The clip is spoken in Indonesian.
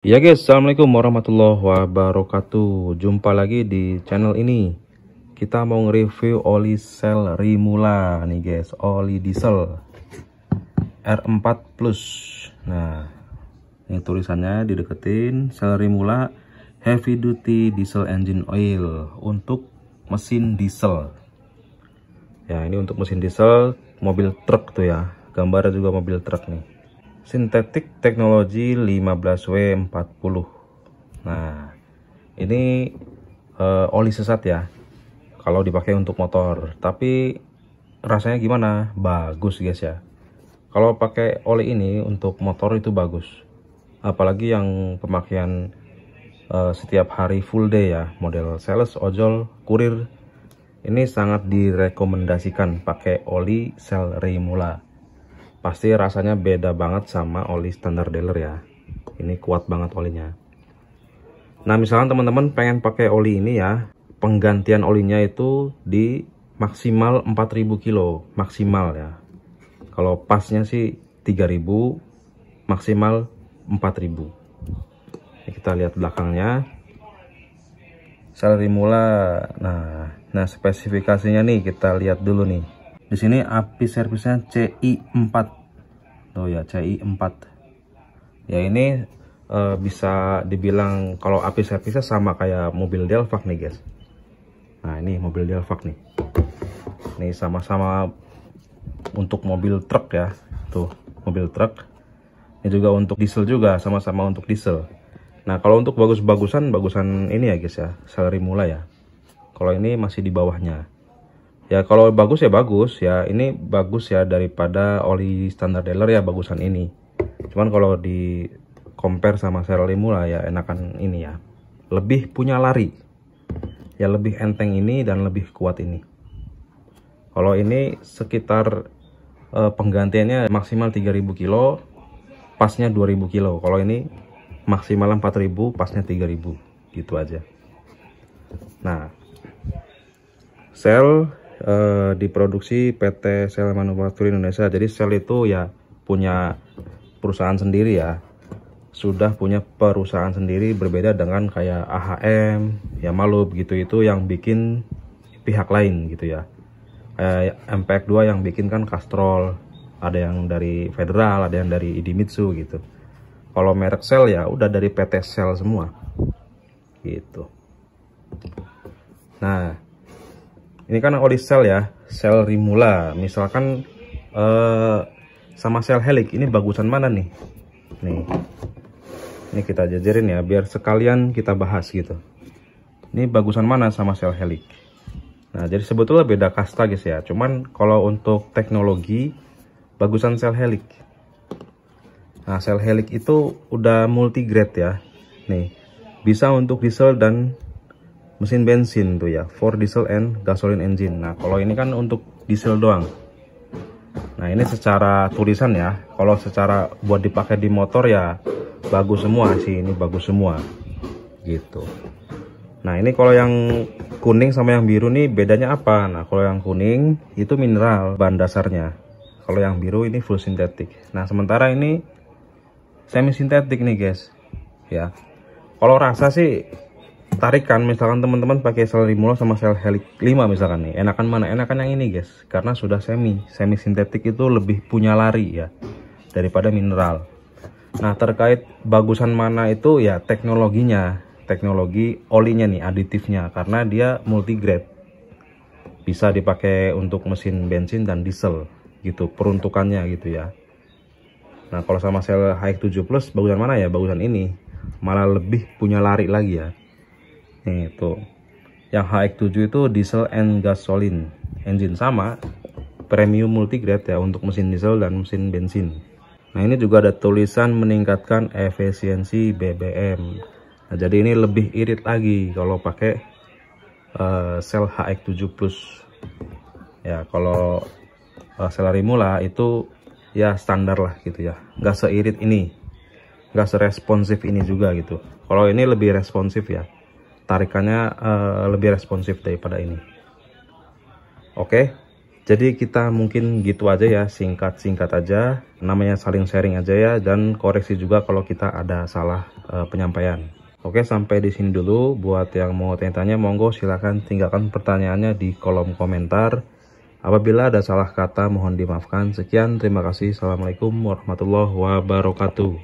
Ya guys, assalamualaikum warahmatullahi wabarakatuh. Jumpa lagi di channel ini. Kita mau nge-review oli sel Rimula nih guys, oli diesel R4 Plus. Nah, ini tulisannya dideketin, sel Rimula heavy duty diesel engine oil untuk mesin diesel. Ya, ini untuk mesin diesel mobil truk tuh ya. Gambarnya juga mobil truk nih. Sintetik teknologi 15W40. Nah, ini oli sesat ya kalau dipakai untuk motor, tapi rasanya gimana? Bagus guys ya. Kalau pakai oli ini untuk motor itu bagus, apalagi yang pemakaian setiap hari full day ya, model sales, ojol, kurir. Ini sangat direkomendasikan pakai oli sel Rimula. Pasti rasanya beda banget sama oli standar dealer ya. Ini kuat banget olinya. Nah, misalkan teman-teman pengen pakai oli ini ya, penggantian olinya itu di maksimal 4000 kilo maksimal ya. Kalau pasnya sih 3000, maksimal 4000. Ini kita lihat belakangnya. Sel Rimula. Nah spesifikasinya nih kita lihat dulu nih. Di sini api servisnya CI4. Tuh ya, CI4. Ya ini bisa dibilang kalau api servisnya sama kayak mobil Delvac nih guys. Nah, ini mobil Delvac nih. Ini sama-sama untuk mobil truk ya. Tuh, mobil truk. Ini juga untuk diesel juga, sama-sama untuk diesel. Nah, kalau untuk bagusan ini ya guys ya, sel Rimula ya. Kalau ini masih di bawahnya. Ya kalau bagus ya bagus ya, ini bagus ya daripada oli standar dealer ya, bagusan ini. Cuman kalau di compare sama sel Rimula ya enakan ini ya, lebih punya lari ya, lebih enteng ini dan lebih kuat ini. Kalau ini sekitar penggantiannya maksimal 3000 kilo, pasnya 2000 kilo. Kalau ini maksimal 4000, pasnya 3000, gitu aja. Nah, sel diproduksi PT Sel Manufaktur Indonesia. Jadi sel itu ya punya perusahaan sendiri ya, sudah punya perusahaan sendiri, berbeda dengan kayak AHM ya, Malup gitu, itu yang bikin pihak lain gitu ya. Kayak MPX2 yang bikin kan Castrol, ada yang dari Federal, ada yang dari Idemitsu gitu. Kalau merek sel ya udah dari PT Sel semua gitu. Nah, ini kan oli sel ya, sel Rimula. Misalkan sama sel Helix, ini bagusan mana nih? Nih, ini kita jajarin ya, biar sekalian kita bahas gitu. Ini bagusan mana sama sel Helix? Nah, jadi sebetulnya beda kasta guys ya. Cuman kalau untuk teknologi, bagusan sel Helix. Nah, sel Helix itu udah multigrade ya. Nih, bisa untuk diesel dan mesin bensin tuh ya, for diesel and gasoline engine. Nah, kalau ini kan untuk diesel doang. Nah, ini secara tulisan ya. Kalau secara buat dipakai di motor ya bagus semua sih, ini bagus semua gitu. Nah, ini kalau yang kuning sama yang biru nih bedanya apa? Nah, kalau yang kuning itu mineral bahan dasarnya. Kalau yang biru ini full sintetik. Nah, sementara ini semi sintetik nih guys. Ya. Kalau rasa sih tarikan, misalkan teman-teman pakai sel Rimula sama sel Helix 5 misalkan nih, enakan mana? Enakan yang ini guys, karena sudah semi sintetik itu lebih punya lari ya daripada mineral. Nah, terkait bagusan mana itu ya teknologinya, teknologi olinya nih, aditifnya, karena dia multigrade, bisa dipakai untuk mesin bensin dan diesel gitu peruntukannya gitu ya. Nah, kalau sama sel HX7 Plus bagusan mana ya? Bagusan ini, malah lebih punya lari lagi ya. Nih tuh, yang HX7 itu diesel and gasoline engine, sama premium multigrade ya untuk mesin diesel dan mesin bensin. Nah, ini juga ada tulisan meningkatkan efisiensi BBM. Nah, jadi ini lebih irit lagi kalau pakai sel HX7 Plus ya. Kalau sel Rimula itu ya standar lah gitu ya, nggak seirit ini, nggak seresponsif ini juga gitu. Kalau ini lebih responsif ya, tarikannya lebih responsif daripada ini. Oke, Jadi kita mungkin gitu aja ya, singkat-singkat aja, namanya saling sharing aja ya, dan koreksi juga kalau kita ada salah penyampaian. Oke, sampai di sini dulu. Buat yang mau tanya-tanya, monggo silahkan tinggalkan pertanyaannya di kolom komentar. Apabila ada salah kata mohon dimaafkan. Sekian, terima kasih. Assalamualaikum warahmatullahi wabarakatuh.